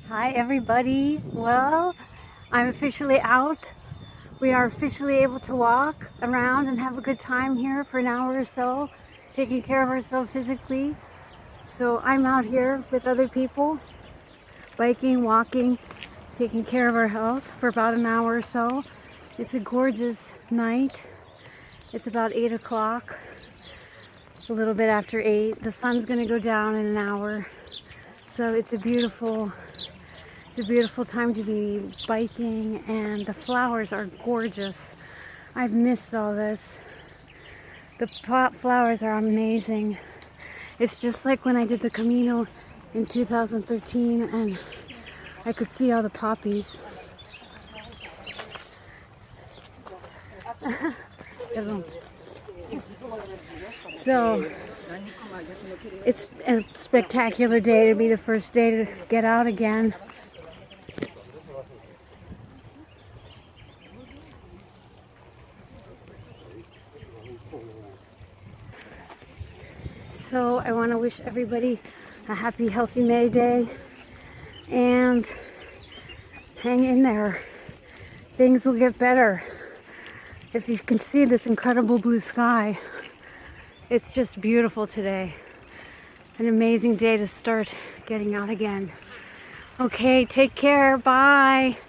Hi everybody. Well, I'm officially out. We are officially able to walk around and have a good time here for an hour or so, taking care of ourselves physically. So I'm out here with other people, biking, walking, taking care of our health for about an hour or so. It's a gorgeous night. It's about 8 o'clock, a little bit after 8. The sun's gonna go down in an hour. So it's a beautiful time to be biking, and the flowers are gorgeous. I've missed all this. The pot flowers are amazing. It's just like when I did the Camino in 2013 and I could see all the poppies. So it's a spectacular day to be the first day to get out again. So I want to wish everybody a happy, healthy May Day, and hang in there. Things will get better. If you can see this incredible blue sky, it's just beautiful today. An amazing day to start getting out again. Okay, take care. Bye.